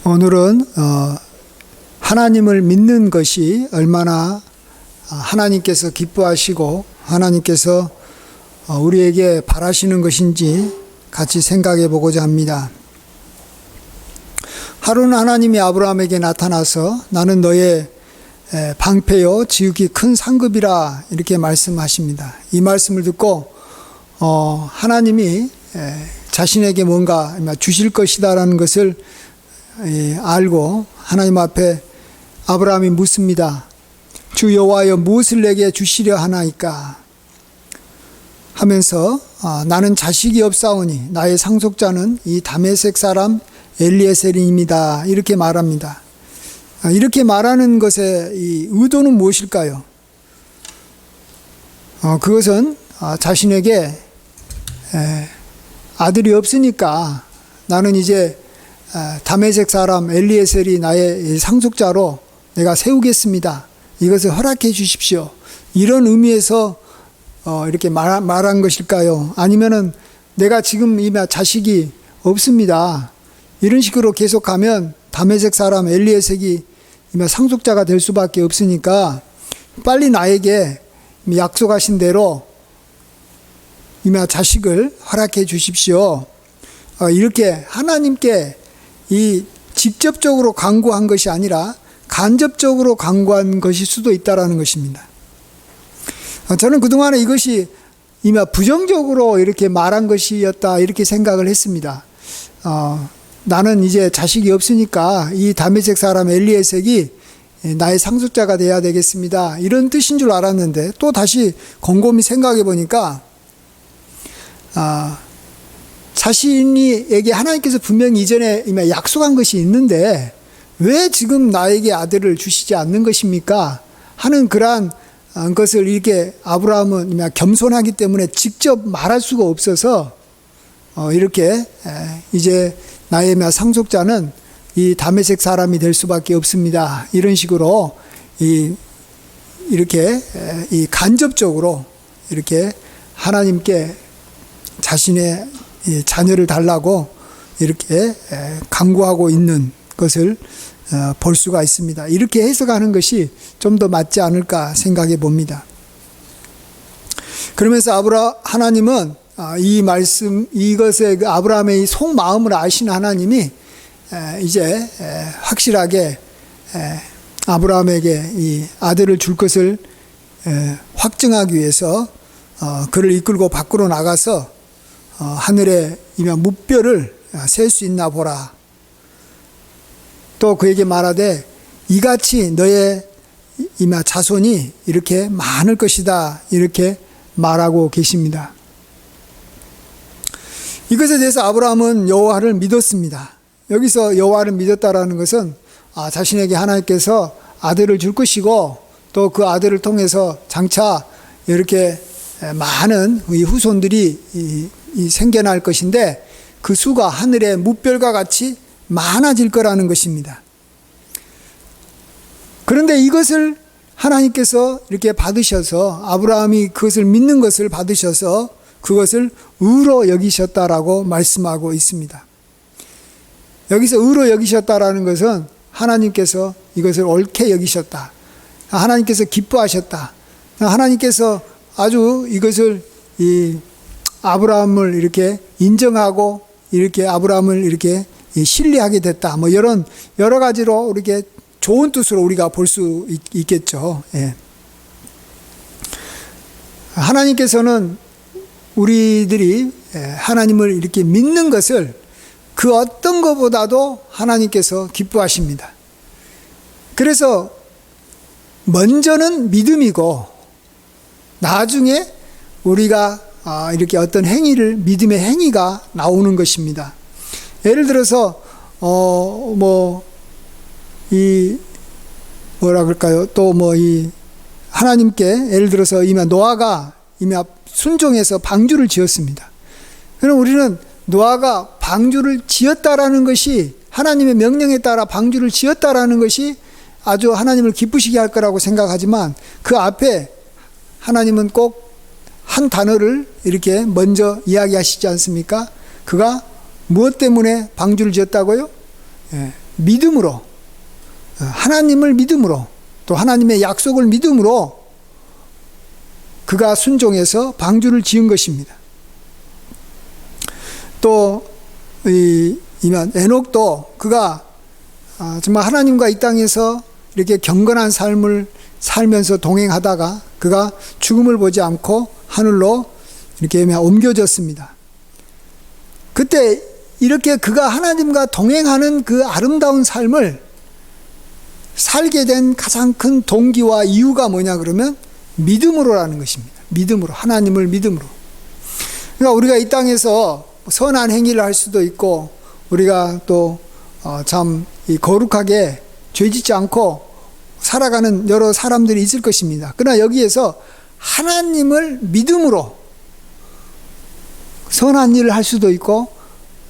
오늘은 하나님을 믿는 것이 얼마나 하나님께서 기뻐하시고 하나님께서 우리에게 바라시는 것인지 같이 생각해 보고자 합니다. 하루는 하나님이 아브라함에게 나타나서 나는 너의 방패요 지극히 큰 상급이라 이렇게 말씀하십니다. 이 말씀을 듣고 하나님이 자신에게 뭔가 주실 것이다라는 것을 알고 하나님 앞에 아브라함이 묻습니다. 주 여호와여 무엇을 내게 주시려 하나이까 하면서 나는 자식이 없사오니 나의 상속자는 이 다메섹 사람 엘리에셀입니다. 이렇게 말합니다. 이렇게 말하는 것의 이 의도는 무엇일까요? 그것은 자신에게 아들이 없으니까 나는 이제 다메섹 사람 엘리에셀이 나의 상속자로 내가 세우겠습니다. 이것을 허락해 주십시오. 이런 의미에서 이렇게 말한 것일까요? 아니면은 내가 지금 이미 자식이 없습니다. 이런 식으로 계속하면 다메섹 사람 엘리에셀이 이미 상속자가 될 수밖에 없으니까 빨리 나에게 약속하신 대로 이미 자식을 허락해 주십시오. 이렇게 하나님께 이 직접적으로 강구한 것이 아니라 간접적으로 강구한 것일 수도 있다라는 것입니다. 저는 그동안에 이것이 이미 부정적으로 이렇게 말한 것이었다 이렇게 생각을 했습니다. 나는 이제 자식이 없으니까 이 다메섹 사람 엘리에셀이 나의 상속자가 돼야 되겠습니다. 이런 뜻인 줄 알았는데 또 다시 곰곰이 생각해 보니까 자신에게 하나님께서 분명히 이전에 이미 약속한 것이 있는데 왜 지금 나에게 아들을 주시지 않는 것입니까? 하는 그러한 것을 이렇게 아브라함은 겸손하기 때문에 직접 말할 수가 없어서 이렇게 이제 나의 상속자는 이 다메섹 사람이 될 수밖에 없습니다. 이런 식으로 이렇게 간접적으로 이렇게 하나님께 자신의 자녀를 달라고 이렇게 강구하고 있는 것을 볼 수가 있습니다. 이렇게 해석하는 것이 좀 더 맞지 않을까 생각해 봅니다. 그러면서 하나님은 이 말씀, 이것의 아브라함의 속마음을 아시는 하나님이 이제 확실하게 아브라함에게 이 아들을 줄 것을 확증하기 위해서 그를 이끌고 밖으로 나가서 하늘에 무뼈를 셀 수 있나 보라. 또 그에게 말하되 이같이 너의 자손이 이렇게 많을 것이다 이렇게 말하고 계십니다. 이것에 대해서 아브라함은 여호와를 믿었습니다. 여기서 여호와를 믿었다라는 것은 자신에게 하나님께서 아들을 줄 것이고 또 그 아들을 통해서 장차 이렇게 많은 이 후손들이 생겨날 것인데 그 수가 하늘의 무별과 같이 많아질 거라는 것입니다. 그런데 이것을 하나님께서 이렇게 받으셔서 아브라함이 그것을 믿는 것을 받으셔서 그것을 의로 여기셨다라고 말씀하고 있습니다. 여기서 의로 여기셨다라는 것은 하나님께서 이것을 옳게 여기셨다. 하나님께서 기뻐하셨다. 하나님께서 아주 이것을 아브라함을 이렇게 인정하고 이렇게 아브라함을 이렇게 신뢰하게 됐다. 뭐 이런 여러 가지로 이렇게 좋은 뜻으로 우리가 볼 수 있겠죠. 예. 하나님께서는 우리들이 하나님을 이렇게 믿는 것을 그 어떤 것보다도 하나님께서 기뻐하십니다. 그래서 먼저는 믿음이고 나중에 우리가 이렇게 어떤 행위를 믿음의 행위가 나오는 것입니다. 예를 들어서 뭐라 그럴까요? 또 하나님께 예를 들어서 이미 노아가 이미 순종해서 방주를 지었습니다. 그럼 우리는 노아가 방주를 지었다라는 것이 하나님의 명령에 따라 방주를 지었다라는 것이 아주 하나님을 기쁘시게 할 거라고 생각하지만 그 앞에 하나님은 꼭 한 단어를 이렇게 먼저 이야기하시지 않습니까? 그가 무엇 때문에 방주를 지었다고요? 믿음으로, 하나님을 믿음으로, 또 하나님의 약속을 믿음으로 그가 순종해서 방주를 지은 것입니다. 또 에녹도 그가 정말 하나님과 이 땅에서 이렇게 경건한 삶을 살면서 동행하다가 그가 죽음을 보지 않고 하늘로 이렇게 옮겨졌습니다. 그때 이렇게 그가 하나님과 동행하는 그 아름다운 삶을 살게 된 가장 큰 동기와 이유가 뭐냐 그러면 믿음으로라는 것입니다. 믿음으로, 하나님을 믿음으로. 그러니까 우리가 이 땅에서 선한 행위를 할 수도 있고 우리가 또 참 거룩하게 죄짓지 않고 살아가는 여러 사람들이 있을 것입니다. 그러나 여기에서 하나님을 믿음으로 선한 일을 할 수도 있고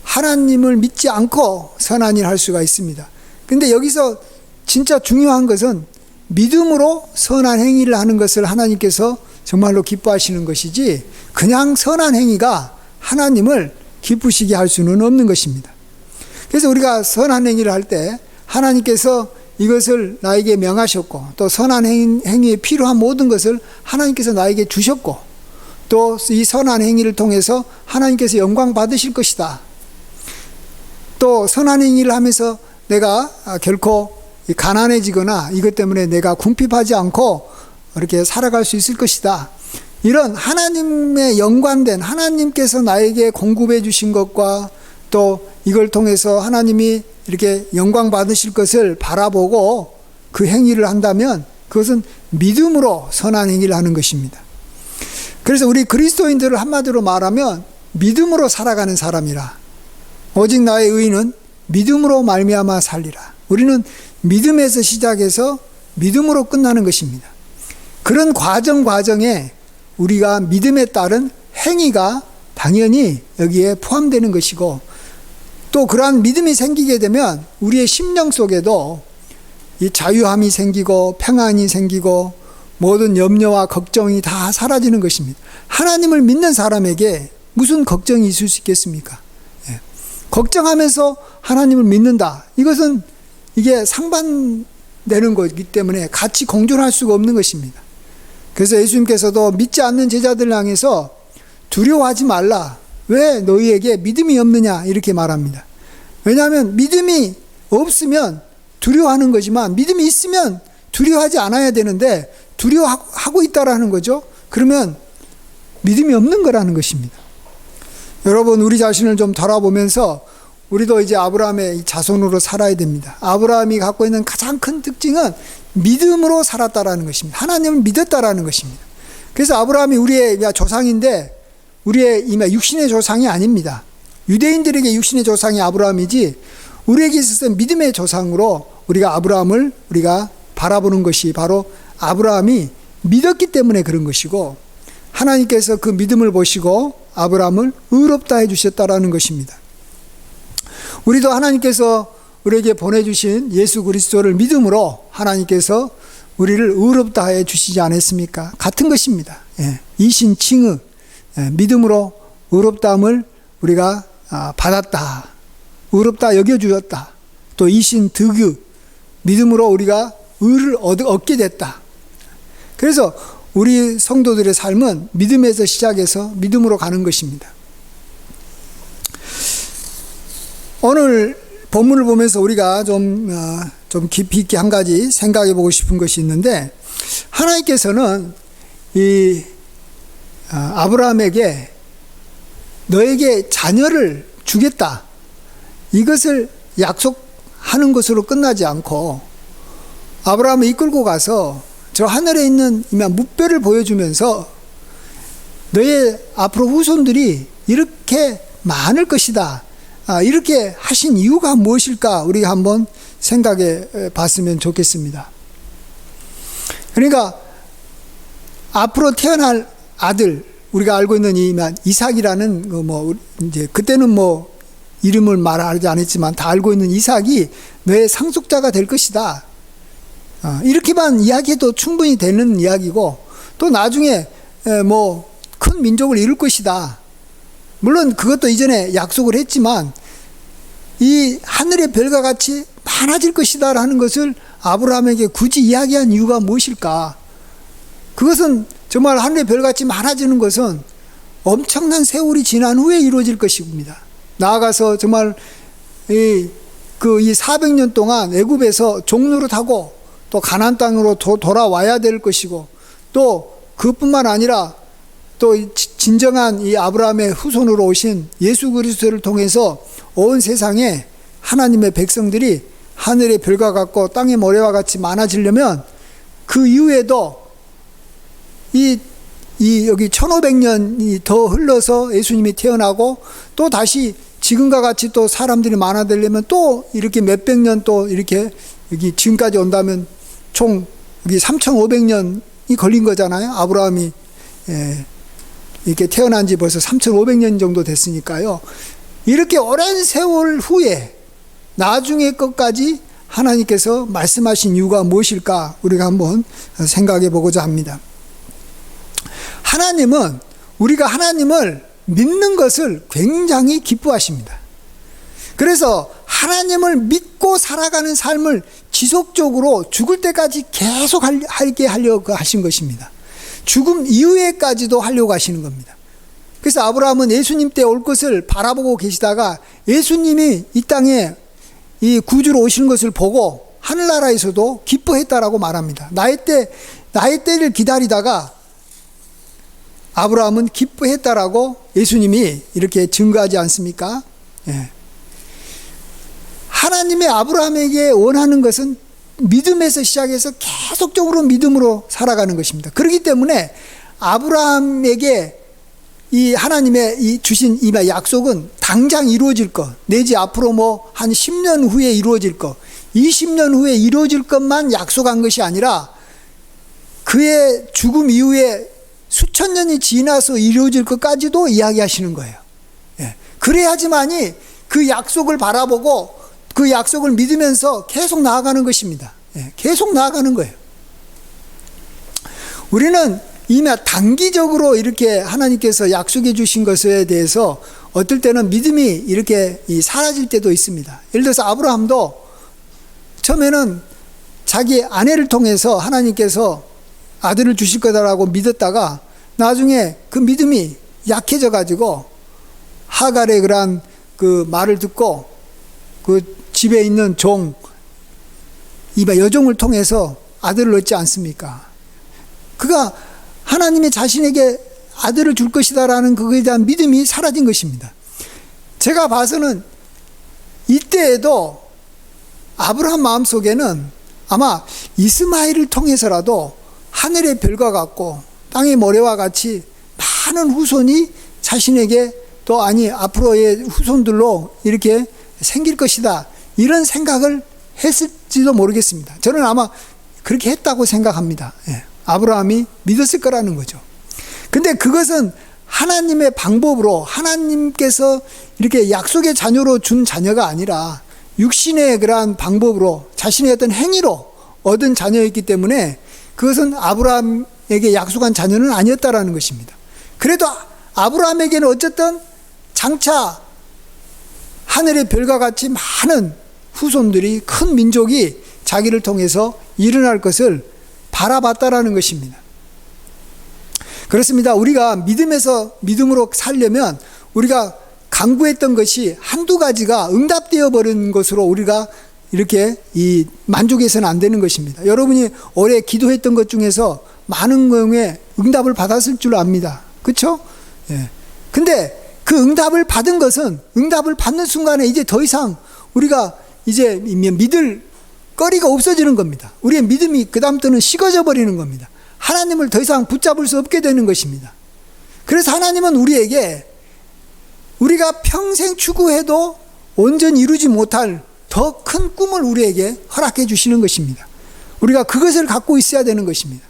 하나님을 믿지 않고 선한 일을 할 수가 있습니다. 근데 여기서 진짜 중요한 것은 믿음으로 선한 행위를 하는 것을 하나님께서 정말로 기뻐하시는 것이지 그냥 선한 행위가 하나님을 기쁘시게 할 수는 없는 것입니다. 그래서 우리가 선한 행위를 할 때 하나님께서 이것을 나에게 명하셨고 또 선한 행위에 필요한 모든 것을 하나님께서 나에게 주셨고 또 이 선한 행위를 통해서 하나님께서 영광 받으실 것이다. 또 선한 행위를 하면서 내가 결코 가난해지거나 이것 때문에 내가 궁핍하지 않고 이렇게 살아갈 수 있을 것이다. 이런 하나님의 연관된 하나님께서 나에게 공급해 주신 것과 또 이걸 통해서 하나님이 이렇게 영광 받으실 것을 바라보고 그 행위를 한다면 그것은 믿음으로 선한 행위를 하는 것입니다. 그래서 우리 그리스도인들을 한마디로 말하면 믿음으로 살아가는 사람이라. 오직 나의 의인은 믿음으로 말미암아 살리라. 우리는 믿음에서 시작해서 믿음으로 끝나는 것입니다. 그런 과정에 우리가 믿음에 따른 행위가 당연히 여기에 포함되는 것이고 또 그러한 믿음이 생기게 되면 우리의 심령 속에도 이 자유함이 생기고 평안이 생기고 모든 염려와 걱정이 다 사라지는 것입니다. 하나님을 믿는 사람에게 무슨 걱정이 있을 수 있겠습니까? 걱정하면서 하나님을 믿는다. 이것은 이게 상반되는 거기 때문에 같이 공존할 수가 없는 것입니다. 그래서 예수님께서도 믿지 않는 제자들을 향해서 두려워하지 말라. 왜 너희에게 믿음이 없느냐 이렇게 말합니다. 왜냐하면 믿음이 없으면 두려워하는 거지만 믿음이 있으면 두려워하지 않아야 되는데 두려워하고 있다라는 거죠. 그러면 믿음이 없는 거라는 것입니다. 여러분 우리 자신을 좀 돌아보면서 우리도 이제 아브라함의 자손으로 살아야 됩니다. 아브라함이 갖고 있는 가장 큰 특징은 믿음으로 살았다라는 것입니다. 하나님을 믿었다라는 것입니다. 그래서 아브라함이 우리의 조상인데 우리의 육신의 조상이 아닙니다. 유대인들에게 육신의 조상이 아브라함이지 우리에게 있어서 믿음의 조상으로 우리가 아브라함을 우리가 바라보는 것이 바로 아브라함이 믿었기 때문에 그런 것이고 하나님께서 그 믿음을 보시고 아브라함을 의롭다 해주셨다라는 것입니다. 우리도 하나님께서 우리에게 보내주신 예수 그리스도를 믿음으로 하나님께서 우리를 의롭다 해 주시지 않았습니까? 같은 것입니다. 이신칭의 믿음으로 의롭다함을 우리가 받았다. 의롭다 여겨주었다. 또 이신득의 믿음으로 우리가 의를 얻게 됐다. 그래서 우리 성도들의 삶은 믿음에서 시작해서 믿음으로 가는 것입니다. 오늘 본문을 보면서 우리가 좀 깊이 있게 한 가지 생각해 보고 싶은 것이 있는데 하나님께서는 이 아브라함에게 너에게 자녀를 주겠다 이것을 약속하는 것으로 끝나지 않고 아브라함을 이끌고 가서 저 하늘에 있는 뭇별을 보여주면서 너의 앞으로 후손들이 이렇게 많을 것이다. 이렇게 하신 이유가 무엇일까 우리가 한번 생각해 봤으면 좋겠습니다. 그러니까 앞으로 태어날 아들 우리가 알고 있는 이삭이라는 이제 그때는 이름을 말하지 않았지만 다 알고 있는 이삭이 너의 상속자가 될 것이다. 이렇게만 이야기해도 충분히 되는 이야기고 또 나중에 큰 민족을 이룰 것이다. 물론 그것도 이전에 약속을 했지만 이 하늘의 별과 같이 많아질 것이다라는 것을 아브라함에게 굳이 이야기한 이유가 무엇일까? 그것은 정말 하늘의 별같이 많아지는 것은 엄청난 세월이 지난 후에 이루어질 것입니다. 나아가서 정말 이 400년 동안 애굽에서 종노릇하고 또 가나안 땅으로 돌아와야 될 것이고, 또 그뿐만 아니라 또 진정한 이 아브라함의 후손으로 오신 예수 그리스도를 통해서 온 세상에 하나님의 백성들이 하늘의 별과 같고 땅의 모래와 같이 많아지려면 그 이후에도 여기 1500년이 더 흘러서 예수님이 태어나고, 또 다시 지금과 같이 또 사람들이 많아지려면 또 이렇게 몇백 년 또 이렇게 여기 지금까지 온다면 총 여기 3500년이 걸린 거잖아요. 아브라함이 이렇게 태어난 지 벌써 3500년 정도 됐으니까요. 이렇게 오랜 세월 후에 나중에 것까지 하나님께서 말씀하신 이유가 무엇일까? 우리가 한번 생각해 보고자 합니다. 하나님은 우리가 하나님을 믿는 것을 굉장히 기뻐하십니다. 그래서 하나님을 믿고 살아가는 삶을 지속적으로 죽을 때까지 계속 하게 하려고 하신 것입니다. 죽음 이후에까지도 하려고 하시는 겁니다. 그래서 아브라함은 예수님 때 올 것을 바라보고 계시다가 예수님이 이 땅에 이 구주로 오시는 것을 보고 하늘나라에서도 기뻐했다라고 말합니다. 나의 때를 기다리다가 아브라함은 기뻐했다라고 예수님이 이렇게 증거하지 않습니까? 예. 하나님의 아브라함에게 원하는 것은 믿음에서 시작해서 계속적으로 믿음으로 살아가는 것입니다. 그렇기 때문에 아브라함에게 이 하나님의 이 주신 이 약속은 당장 이루어질 것, 내지 앞으로 뭐 한 10년 후에 이루어질 것, 20년 후에 이루어질 것만 약속한 것이 아니라 그의 죽음 이후에 수천 년이 지나서 이루어질 것까지도 이야기하시는 거예요. 예. 그래야지만이 그 약속을 바라보고 그 약속을 믿으면서 계속 나아가는 것입니다. 예. 계속 나아가는 거예요. 우리는 이미 단기적으로 이렇게 하나님께서 약속해 주신 것에 대해서 어떨 때는 믿음이 이렇게 사라질 때도 있습니다. 예를 들어서 아브라함도 처음에는 자기 아내를 통해서 하나님께서 아들을 주실 거다라고 믿었다가 나중에 그 믿음이 약해져 가지고 하갈의 그러한 그 말을 듣고 그 집에 있는 여종을 통해서 아들을 얻지 않습니까? 그가 하나님이 자신에게 아들을 줄 것이다라는 그거에 대한 믿음이 사라진 것입니다. 제가 봐서는 이때에도 아브라함 마음속에는 아마 이스마엘을 통해서라도 하늘의 별과 같고 땅의 모래와 같이 많은 후손이 자신에게 또 앞으로의 후손들로 이렇게 생길 것이다, 이런 생각을 했을지도 모르겠습니다. 저는 아마 그렇게 했다고 생각합니다. 예. 아브라함이 믿었을 거라는 거죠. 근데 그것은 하나님의 방법으로, 하나님께서 이렇게 약속의 자녀로 준 자녀가 아니라 육신의 그러한 방법으로 자신의 어떤 행위로 얻은 자녀였기 때문에 그것은 아브라함에게 약속한 자녀는 아니었다라는 것입니다. 그래도 아브라함에게는 어쨌든 장차 하늘의 별과 같이 많은 후손들이, 큰 민족이 자기를 통해서 일어날 것을 바라봤다라는 것입니다. 그렇습니다. 우리가 믿음으로 살려면 우리가 간구했던 것이 한두 가지가 응답되어 버린 것으로 우리가 이렇게 만족해서는 안 되는 것입니다. 여러분이 올해 기도했던 것 중에서 많은 경우에 응답을 받았을 줄 압니다. 그렇죠? 예. 근데 그 응답을 받은 것은, 응답을 받는 순간에 이제 더 이상 우리가 이제 믿을 거리가 없어지는 겁니다. 우리의 믿음이 그다음부터는 식어져 버리는 겁니다. 하나님을 더 이상 붙잡을 수 없게 되는 것입니다. 그래서 하나님은 우리에게 우리가 평생 추구해도 온전히 이루지 못할 더 큰 꿈을 우리에게 허락해 주시는 것입니다. 우리가 그것을 갖고 있어야 되는 것입니다.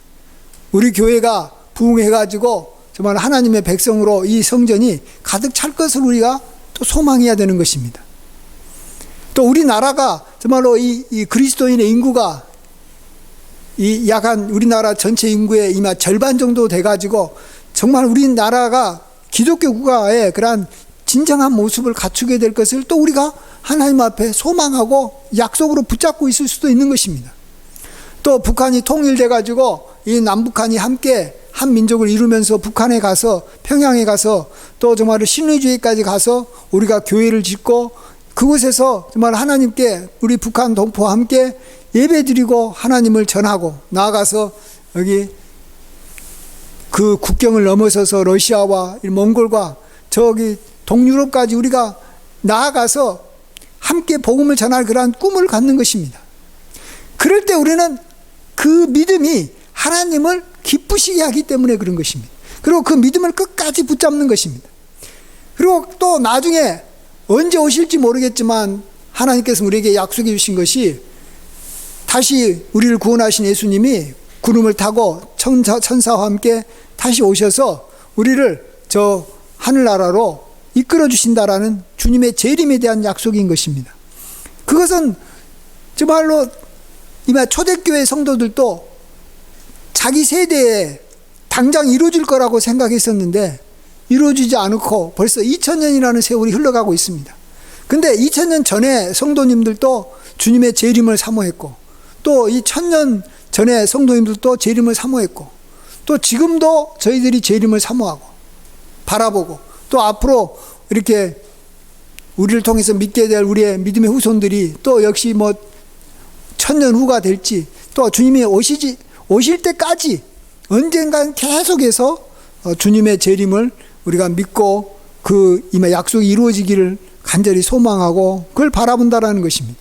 우리 교회가 부흥해가지고 정말 하나님의 백성으로 이 성전이 가득 찰 것을 우리가 또 소망해야 되는 것입니다. 또 우리나라가 정말로 이 그리스도인의 인구가 약한 우리나라 전체 인구의 이마 절반 정도 돼가지고 정말 우리나라가 기독교 국가의 그러한 진정한 모습을 갖추게 될 것을 또 우리가 하나님 앞에 소망하고 약속으로 붙잡고 있을 수도 있는 것입니다. 또 북한이 통일돼 가지고 이 남북한이 함께 한 민족을 이루면서 북한에 가서, 평양에 가서, 또 정말 신의주의까지 가서 우리가 교회를 짓고 그곳에서 정말 하나님께, 우리 북한 동포와 함께 예배드리고 하나님을 전하고, 나아가서 여기 그 국경을 넘어서서 러시아와 몽골과 저기 동유럽까지 우리가 나아가서 함께 복음을 전할 그러한 꿈을 갖는 것입니다. 그럴 때 우리는 그 믿음이 하나님을 기쁘시게 하기 때문에 그런 것입니다. 그리고 그 믿음을 끝까지 붙잡는 것입니다. 그리고 또 나중에 언제 오실지 모르겠지만 하나님께서 우리에게 약속해 주신 것이, 다시 우리를 구원하신 예수님이 구름을 타고 천사와 함께 다시 오셔서 우리를 저 하늘나라로 이끌어 주신다라는 주님의 재림에 대한 약속인 것입니다. 그것은 정말로 이마 초대교회 성도들도 자기 세대에 당장 이루어질 거라고 생각했었는데 이루어지지 않고 벌써 2000년이라는 세월이 흘러가고 있습니다. 근데 2000년 전에 성도님들도 주님의 재림을 사모했고, 또 이 1000년 전에 성도님들도 재림을 사모했고, 또 지금도 저희들이 재림을 사모하고 바라보고, 또 앞으로 이렇게 우리를 통해서 믿게 될 우리의 믿음의 후손들이 또 역시 뭐 1000년 후가 될지, 또 주님이 오실 때까지 언젠간 계속해서 주님의 재림을 우리가 믿고 그 이마 약속이 이루어지기를 간절히 소망하고 그걸 바라본다라는 것입니다.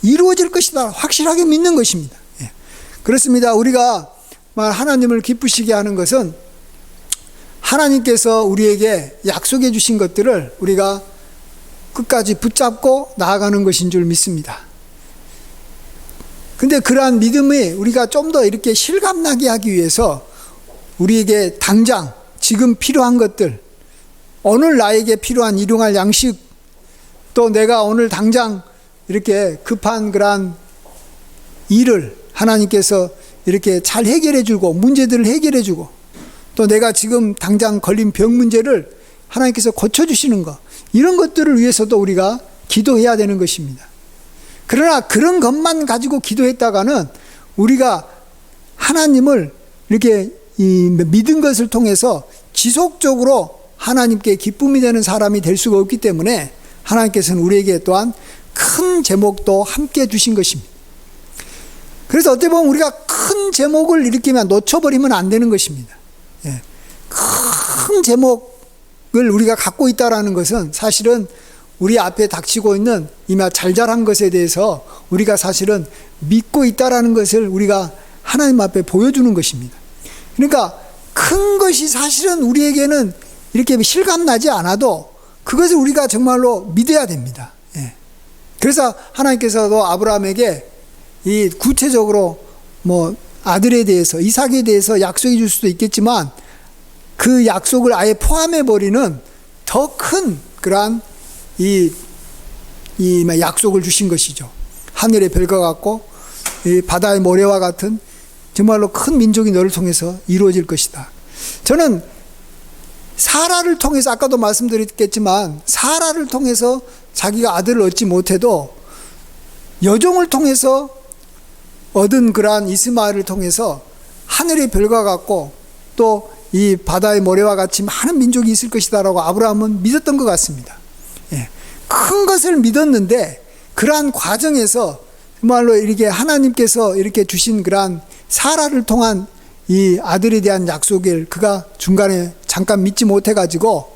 이루어질 것이다 확실하게 믿는 것입니다. 예. 그렇습니다. 우리가 하나님을 기쁘시게 하는 것은 하나님께서 우리에게 약속해 주신 것들을 우리가 끝까지 붙잡고 나아가는 것인 줄 믿습니다. 근데 그러한 믿음이 우리가 좀 더 이렇게 실감나게 하기 위해서 우리에게 당장 지금 필요한 것들, 오늘 나에게 필요한 일용할 양식, 또 내가 오늘 당장 이렇게 급한 그러한 일을 하나님께서 이렇게 잘 해결해 주고 문제들을 해결해 주고, 또 내가 지금 당장 걸린 병 문제를 하나님께서 고쳐주시는 것, 이런 것들을 위해서도 우리가 기도해야 되는 것입니다. 그러나 그런 것만 가지고 기도했다가는 우리가 하나님을 이렇게 믿은 것을 통해서 지속적으로 하나님께 기쁨이 되는 사람이 될 수가 없기 때문에 하나님께서는 우리에게 또한 큰 제목도 함께 주신 것입니다. 그래서 어떻게 보면 우리가 큰 제목을 이렇게 놓쳐버리면 안 되는 것입니다. 예. 큰 제목을 우리가 갖고 있다는 것은 사실은 우리 앞에 닥치고 있는 이마 잘잘한 것에 대해서 우리가 사실은 믿고 있다는 것을 우리가 하나님 앞에 보여주는 것입니다. 그러니까 큰 것이 사실은 우리에게는 이렇게 실감나지 않아도 그것을 우리가 정말로 믿어야 됩니다. 예. 그래서 하나님께서도 아브라함에게 이 구체적으로 뭐 아들에 대해서, 이삭에 대해서 약속해 줄 수도 있겠지만 그 약속을 아예 포함해 버리는 더 큰 그러한 이 약속을 주신 것이죠. 하늘의 별과 같고 이 바다의 모래와 같은 정말로 큰 민족이 너를 통해서 이루어질 것이다. 저는 사라를 통해서, 아까도 말씀드렸겠지만 사라를 통해서 자기가 아들을 얻지 못해도 여종을 통해서 얻은 그러한 이스마엘을 통해서 하늘의 별과 같고 또 이 바다의 모래와 같이 많은 민족이 있을 것이다라고 아브라함은 믿었던 것 같습니다. 예. 큰 것을 믿었는데 그러한 과정에서 정말로 이렇게 하나님께서 이렇게 주신 그러한 사라를 통한 이 아들에 대한 약속을 그가 중간에 잠깐 믿지 못해가지고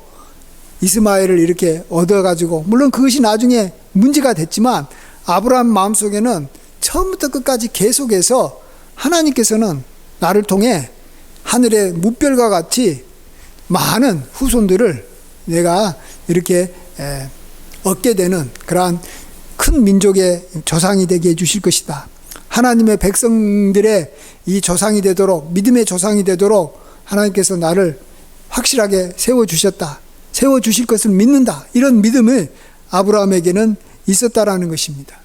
이스마엘을 이렇게 얻어가지고, 물론 그것이 나중에 문제가 됐지만 아브라함 마음속에는 처음부터 끝까지 계속해서 하나님께서는 나를 통해 하늘의 무별과 같이 많은 후손들을 내가 이렇게 얻게 되는 그러한 큰 민족의 조상이 되게 해주실 것이다. 하나님의 백성들의 이 조상이 되도록, 믿음의 조상이 되도록 하나님께서 나를 확실하게 세워주셨다. 세워주실 것을 믿는다. 이런 믿음을 아브라함에게는 있었다라는 것입니다.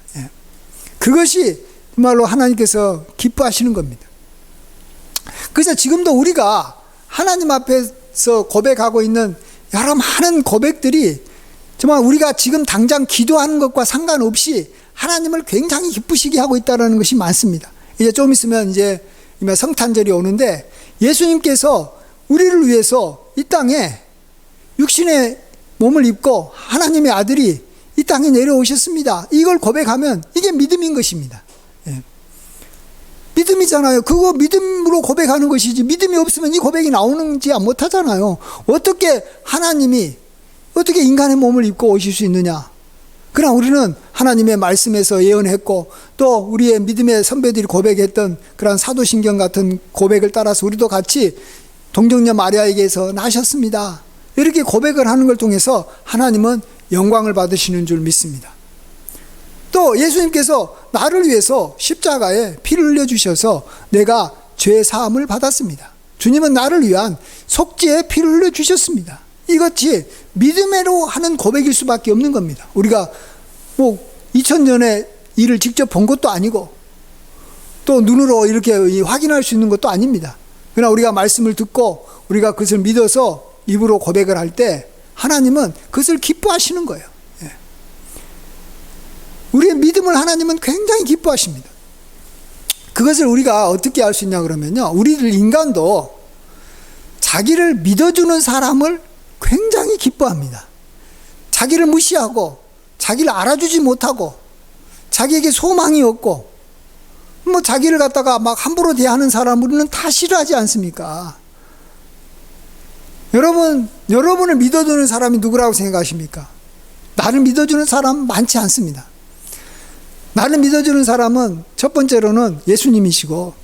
그것이 정말로 하나님께서 기뻐하시는 겁니다. 그래서 지금도 우리가 하나님 앞에서 고백하고 있는 여러 많은 고백들이 정말 우리가 지금 당장 기도하는 것과 상관없이 하나님을 굉장히 기쁘시게 하고 있다는 것이 많습니다. 이제 좀 있으면 이제 성탄절이 오는데 예수님께서 우리를 위해서 이 땅에 육신의 몸을 입고 하나님의 아들이 이 땅에 내려오셨습니다. 이걸 고백하면 이게 믿음인 것입니다. 예. 믿음이잖아요. 그거 믿음으로 고백하는 것이지 믿음이 없으면 이 고백이 나오는지 못하잖아요. 어떻게 하나님이 어떻게 인간의 몸을 입고 오실 수 있느냐. 그러나 우리는 하나님의 말씀에서 예언했고 또 우리의 믿음의 선배들이 고백했던 그런 사도신경 같은 고백을 따라서 우리도 같이 동정녀 마리아에게서 나셨습니다. 이렇게 고백을 하는 걸 통해서 하나님은 영광을 받으시는 줄 믿습니다. 또 예수님께서 나를 위해서 십자가에 피를 흘려주셔서 내가 죄 사함을 받았습니다. 주님은 나를 위한 속죄의 피를 흘려주셨습니다. 이것이 믿음으로 하는 고백일 수밖에 없는 겁니다. 우리가 2000년의 일을 직접 본 것도 아니고 또 눈으로 이렇게 확인할 수 있는 것도 아닙니다. 그러나 우리가 말씀을 듣고 우리가 그것을 믿어서 입으로 고백을 할 때 하나님은 그것을 기뻐하시는 거예요. 예. 우리의 믿음을 하나님은 굉장히 기뻐하십니다. 그것을 우리가 어떻게 알 수 있냐 그러면요, 우리들 인간도 자기를 믿어주는 사람을 굉장히 기뻐합니다. 자기를 무시하고 자기를 알아주지 못하고 자기에게 소망이 없고 자기를 갖다가 막 함부로 대하는 사람을 우리는 다 싫어하지 않습니까? 여러분을 믿어주는 사람이 누구라고 생각하십니까? 나를 믿어주는 사람 많지 않습니다. 나를 믿어주는 사람은 첫 번째로는 예수님이시고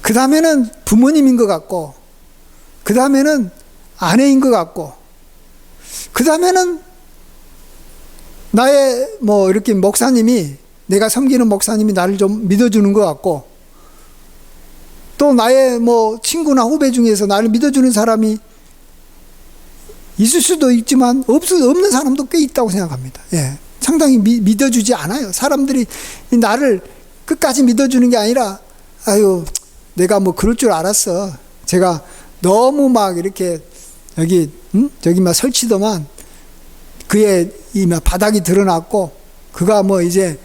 그 다음에는 부모님인 것 같고 그 다음에는 아내인 것 같고 그 다음에는 나의 이렇게 목사님이 내가 섬기는 목사님이 나를 좀 믿어주는 것 같고 또 나의 친구나 후배 중에서 나를 믿어주는 사람이 있을 수도 있지만 없는 사람도 꽤 있다고 생각합니다. 예, 상당히 믿어주지 않아요. 사람들이 나를 끝까지 믿어주는 게 아니라 아유 내가 그럴 줄 알았어. 제가 너무 막 이렇게 저기 막 설치더만 그의 이 바닥이 드러났고 그가 이제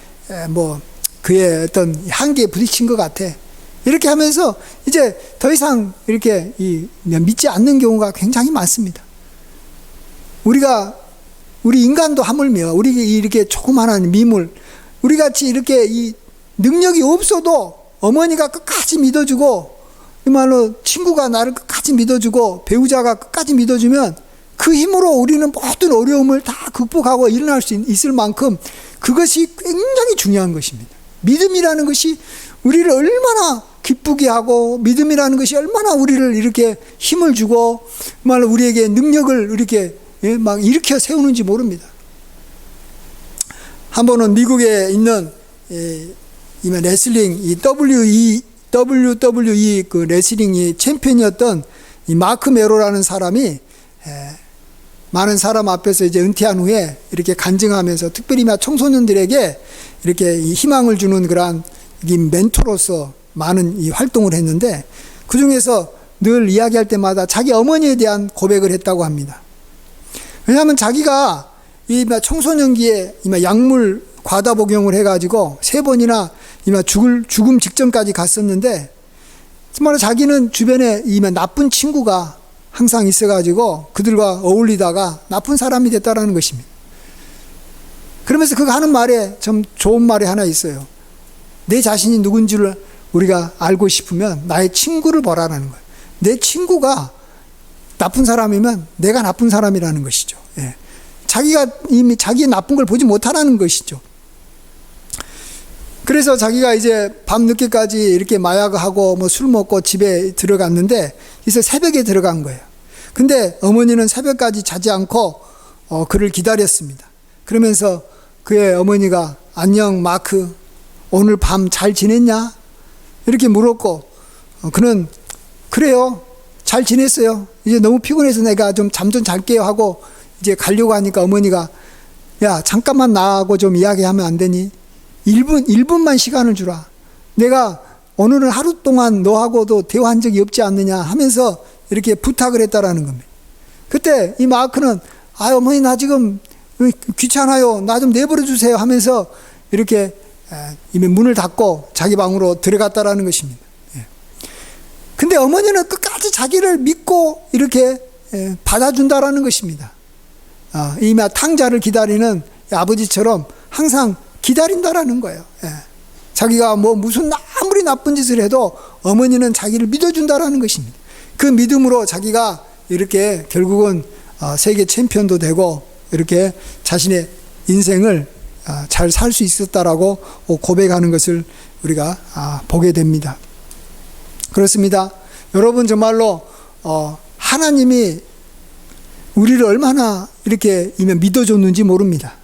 그의 어떤 한계에 부딪힌 것 같아. 이렇게 하면서 이제 더 이상 이렇게 믿지 않는 경우가 굉장히 많습니다. 우리 인간도 하물며 우리 이렇게 조그마한 미물, 우리 같이 이렇게 이 능력이 없어도 어머니가 끝까지 믿어주고 정말로 친구가 나를 끝까지 믿어주고 배우자가 끝까지 믿어주면 그 힘으로 우리는 모든 어려움을 다 극복하고 일어날 수 있을 만큼 그것이 굉장히 중요한 것입니다. 믿음이라는 것이 우리를 얼마나 기쁘게 하고 믿음이라는 것이 얼마나 우리를 이렇게 힘을 주고 정말 우리에게 능력을 이렇게 막 일으켜 세우는지 모릅니다. 한 번은 미국에 있는 레슬링 WWE 그 레슬링 챔피언이었던 이 마크 메로라는 사람이 많은 사람 앞에서 이제 은퇴한 후에 이렇게 간증하면서 특별히 청소년들에게 이렇게 희망을 주는 그러한 멘토로서 많은 이 활동을 했는데 그 중에서 늘 이야기할 때마다 자기 어머니에 대한 고백을 했다고 합니다. 왜냐하면 자기가 이 청소년기에 약물 과다 복용을 해가지고 3번이나 죽음 직전까지 갔었는데 정말 자기는 주변에 이 나쁜 친구가 항상 있어가지고 그들과 어울리다가 나쁜 사람이 됐다라는 것입니다. 그러면서 그가 하는 말에 참 좋은 말이 하나 있어요. 내 자신이 누군지를 우리가 알고 싶으면 나의 친구를 보라는 거예요. 내 친구가 나쁜 사람이면 내가 나쁜 사람이라는 것이죠. 예. 자기가 이미 자기의 나쁜 걸 보지 못하라는 것이죠. 그래서 자기가 이제 밤늦게까지 이렇게 마약하고 술 먹고 집에 들어갔는데 그래서 새벽에 들어간 거예요. 근데 어머니는 새벽까지 자지 않고 그를 기다렸습니다. 그러면서 그의 어머니가 안녕 마크, 오늘 밤 잘 지냈냐? 이렇게 물었고 그는 그래요, 잘 지냈어요. 이제 너무 피곤해서 내가 좀 잠 좀 잘게요 하고 이제 가려고 하니까 어머니가 야 잠깐만 나하고 좀 이야기하면 안 되니? 1분만 시간을 주라. 내가 오늘은 하루 동안 너하고도 대화한 적이 없지 않느냐 하면서 이렇게 부탁을 했다라는 겁니다. 그때 이 마크는 아, 어머니 나 지금 귀찮아요. 나 좀 내버려 주세요 하면서 이렇게 이미 문을 닫고 자기 방으로 들어갔다라는 것입니다. 근데 어머니는 끝까지 자기를 믿고 이렇게 받아준다라는 것입니다. 이미 탕자를 기다리는 아버지처럼 항상 기다린다라는 거예요. 자기가 뭐 무슨 아무리 나쁜 짓을 해도 어머니는 자기를 믿어준다라는 것입니다. 그 믿음으로 자기가 이렇게 결국은 세계 챔피언도 되고 이렇게 자신의 인생을 잘 살 수 있었다라고 고백하는 것을 우리가 보게 됩니다. 그렇습니다. 여러분 정말로 하나님이 우리를 얼마나 이렇게 믿어줬는지 모릅니다.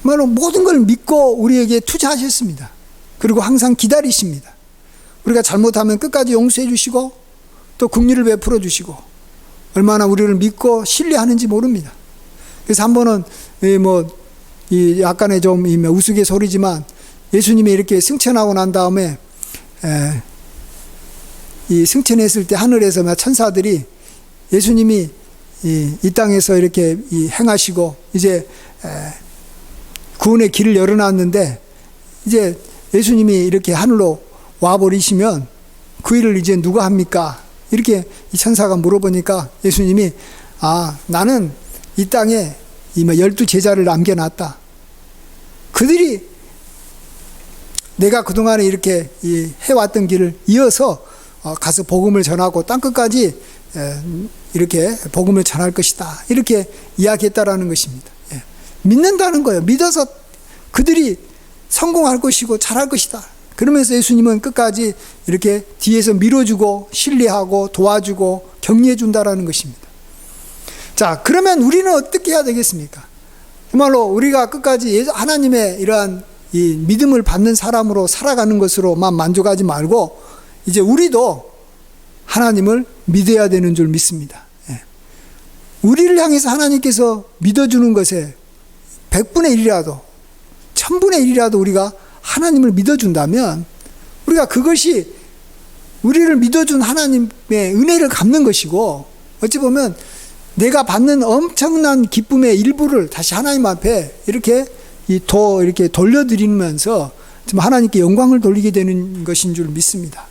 정말로 모든 걸 믿고 우리에게 투자하셨습니다. 그리고 항상 기다리십니다. 우리가 잘못하면 끝까지 용서해 주시고 또 긍휼을 베풀어 주시고 얼마나 우리를 믿고 신뢰하는지 모릅니다. 그래서 한 번은 이 약간의 좀 우스갯소리지만 예수님이 이렇게 승천하고 난 다음에 이 승천했을 때 하늘에서 천사들이 예수님이 이 땅에서 이렇게 행하시고 이제 구원의 길을 열어놨는데 이제 예수님이 이렇게 하늘로 와버리시면 그 일을 이제 누가 합니까? 이렇게 이 천사가 물어보니까 예수님이 나는 이 땅에 12 제자를 남겨놨다. 그들이 내가 그동안에 이렇게 해왔던 길을 이어서 가서 복음을 전하고 땅끝까지 이렇게 복음을 전할 것이다. 이렇게 이야기했다라는 것입니다. 믿는다는 거예요. 믿어서 그들이 성공할 것이고 잘할 것이다. 그러면서 예수님은 끝까지 이렇게 뒤에서 밀어주고 신뢰하고 도와주고 격려해 준다라는 것입니다. 자, 그러면 우리는 어떻게 해야 되겠습니까? 정말로 우리가 끝까지 하나님의 이러한 이 믿음을 받는 사람으로 살아가는 것으로만 만족하지 말고 이제 우리도 하나님을 믿어야 되는 줄 믿습니다. 우리를 향해서 하나님께서 믿어주는 것에 100분의 1이라도 1000분의 1이라도 우리가 하나님을 믿어준다면 우리가 그것이 우리를 믿어준 하나님의 은혜를 갚는 것이고 어찌 보면 내가 받는 엄청난 기쁨의 일부를 다시 하나님 앞에 이렇게 이렇게 돌려드리면서 하나님께 영광을 돌리게 되는 것인 줄 믿습니다.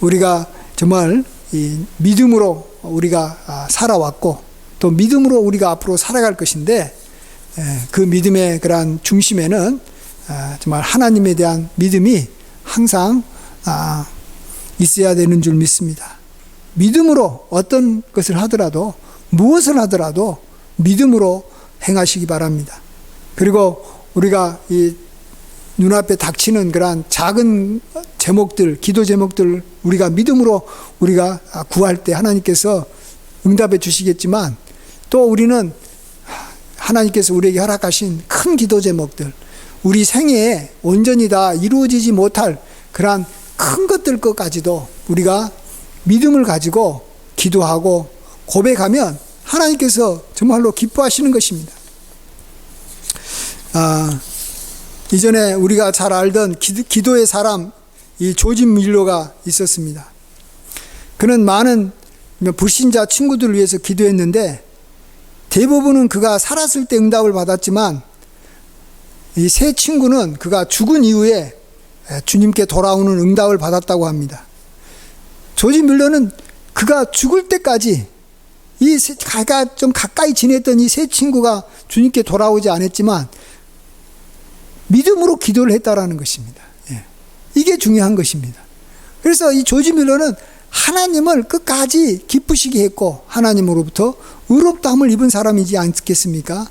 우리가 정말 이 믿음으로 우리가 살아왔고 또 믿음으로 우리가 앞으로 살아갈 것인데 그 믿음의 그러한 중심에는 정말 하나님에 대한 믿음이 항상 있어야 되는 줄 믿습니다. 믿음으로 어떤 것을 하더라도 무엇을 하더라도 믿음으로 행하시기 바랍니다. 그리고 우리가 이 눈앞에 닥치는 그러한 작은 제목들, 기도 제목들 우리가 믿음으로 우리가 구할 때 하나님께서 응답해 주시겠지만 또 우리는 하나님께서 우리에게 허락하신 큰 기도 제목들 우리 생애에 온전히 다 이루어지지 못할 그러한 큰 것들 것까지도 우리가 믿음을 가지고 기도하고 고백하면 하나님께서 정말로 기뻐하시는 것입니다. 이전에 우리가 잘 알던 기도의 사람 이 조지 밀러가 있었습니다. 그는 많은 불신자 친구들을 위해서 기도했는데 대부분은 그가 살았을 때 응답을 받았지만 이 세 친구는 그가 죽은 이후에 주님께 돌아오는 응답을 받았다고 합니다. 조지 밀러는 그가 죽을 때까지 그가 좀 가까이 지냈던 이 세 친구가 주님께 돌아오지 않았지만 믿음으로 기도를 했다라는 것입니다. 이게 중요한 것입니다. 그래서 이 조지 밀러는 하나님을 끝까지 기쁘시게 했고 하나님으로부터 의롭다함을 입은 사람이지 않겠습니까?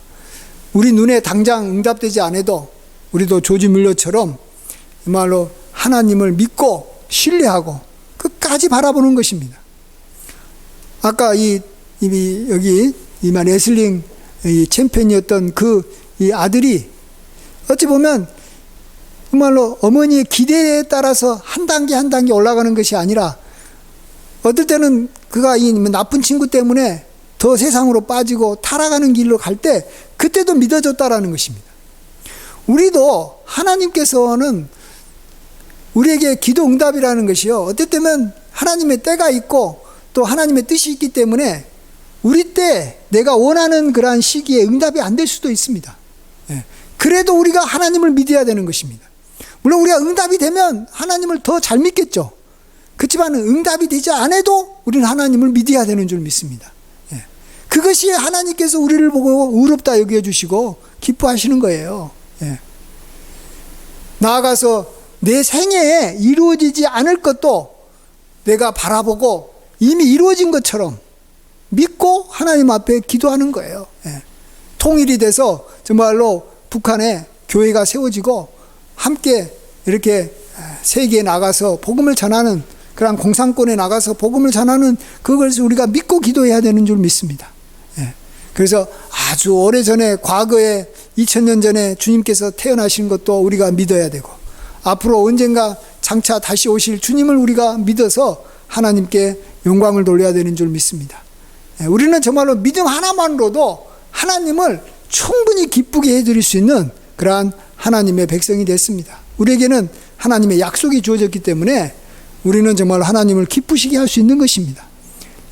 우리 눈에 당장 응답되지 않아도 우리도 조지 밀러처럼 정말로 하나님을 믿고 신뢰하고 끝까지 바라보는 것입니다. 아까 여기 레슬링 챔피언이었던 이 아들이 어찌 보면 정말로 어머니의 기대에 따라서 한 단계 한 단계 올라가는 것이 아니라 어떨 때는 그가 이 나쁜 친구 때문에 더 세상으로 빠지고 타락하는 길로 갈 때 그때도 믿어줬다라는 것입니다. 우리도 하나님께서는 우리에게 기도 응답이라는 것이요 어떨 때면 하나님의 때가 있고 또 하나님의 뜻이 있기 때문에 우리 때 내가 원하는 그러한 시기에 응답이 안 될 수도 있습니다. 예. 그래도 우리가 하나님을 믿어야 되는 것입니다. 물론 우리가 응답이 되면 하나님을 더 잘 믿겠죠. 그렇지만 응답이 되지 않아도 우리는 하나님을 믿어야 되는 줄 믿습니다. 예. 그것이 하나님께서 우리를 보고 의롭다 여겨주시고 기뻐하시는 거예요. 예. 나아가서 내 생애에 이루어지지 않을 것도 내가 바라보고 이미 이루어진 것처럼 믿고 하나님 앞에 기도하는 거예요. 예. 통일이 돼서 정말로 북한에 교회가 세워지고 함께 이렇게 세계에 나가서 복음을 전하는, 그런 공산권에 나가서 복음을 전하는, 그것을 우리가 믿고 기도해야 되는 줄 믿습니다. 예. 그래서 아주 오래전에, 과거에 2000년 전에 주님께서 태어나신 것도 우리가 믿어야 되고, 앞으로 언젠가 장차 다시 오실 주님을 우리가 믿어서 하나님께 영광을 돌려야 되는 줄 믿습니다. 예. 우리는 정말로 믿음 하나만으로도 하나님을 충분히 기쁘게 해드릴 수 있는 그러한 하나님의 백성이 됐습니다. 우리에게는 하나님의 약속이 주어졌기 때문에 우리는 정말 하나님을 기쁘시게 할 수 있는 것입니다.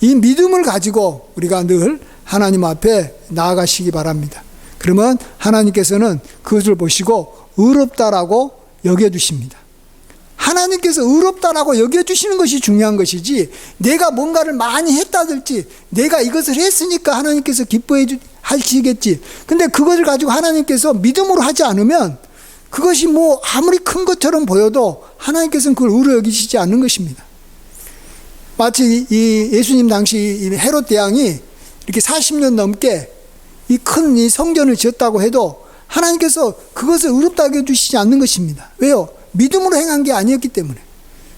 이 믿음을 가지고 우리가 늘 하나님 앞에 나아가시기 바랍니다. 그러면 하나님께서는 그것을 보시고 의롭다라고 여겨주십니다. 하나님께서 의롭다라고 여겨주시는 것이 중요한 것이지, 내가 뭔가를 많이 했다든지 내가 이것을 했으니까 하나님께서 기뻐해 하시겠지. 근데 그것을 가지고 하나님께서 믿음으로 하지 않으면 그것이 뭐 아무리 큰 것처럼 보여도 하나님께서는 그걸 의로 여기시지 않는 것입니다. 마치 이 예수님 당시 이 헤롯 대왕이 이렇게 40년 넘게 이 큰 이 성전을 지었다고 해도 하나님께서 그것을 의롭다 여겨주시지 않는 것입니다. 왜요? 믿음으로 행한 게 아니었기 때문에.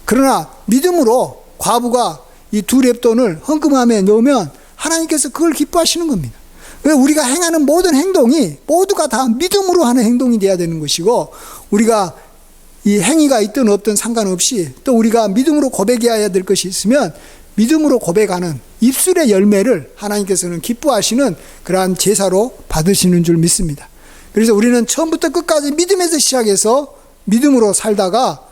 그러나 믿음으로 과부가 이 두 렙돈을 헌금함에 넣으면 하나님께서 그걸 기뻐하시는 겁니다. 왜? 우리가 행하는 모든 행동이 모두가 다 믿음으로 하는 행동이 돼야 되는 것이고, 우리가 이 행위가 있든 없든 상관없이 또 우리가 믿음으로 고백해야 될 것이 있으면 믿음으로 고백하는 입술의 열매를 하나님께서는 기뻐하시는 그러한 제사로 받으시는 줄 믿습니다. 그래서 우리는 처음부터 끝까지 믿음에서 시작해서 믿음으로 살다가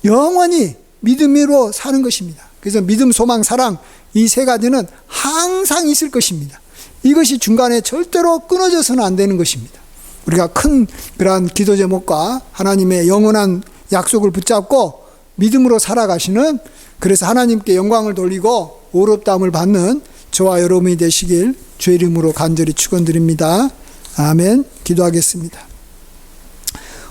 영원히 믿음으로 사는 것입니다. 그래서 믿음, 소망, 사랑, 이 세 가지는 항상 있을 것입니다. 이것이 중간에 절대로 끊어져서는 안 되는 것입니다. 우리가 큰 그러한 기도 제목과 하나님의 영원한 약속을 붙잡고 믿음으로 살아가시는, 그래서 하나님께 영광을 돌리고 의롭다함을 받는 저와 여러분이 되시길 주의 이름으로 간절히 축원드립니다. 아멘. 기도하겠습니다.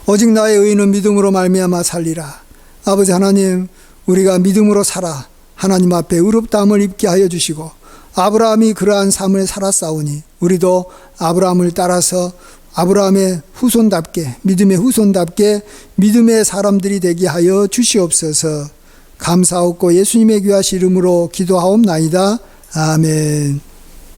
오직 나의 의인은 믿음으로 말미암아 살리라. 아버지 하나님, 우리가 믿음으로 살아 하나님 앞에 의롭다함을 입게 하여 주시고, 아브라함이 그러한 삶을 살았사오니 우리도 아브라함을 따라서 아브라함의 후손답게, 믿음의 후손답게 믿음의 사람들이 되게 하여 주시옵소서. 감사하옵고 예수님의 귀하신 이름으로 기도하옵나이다. 아멘.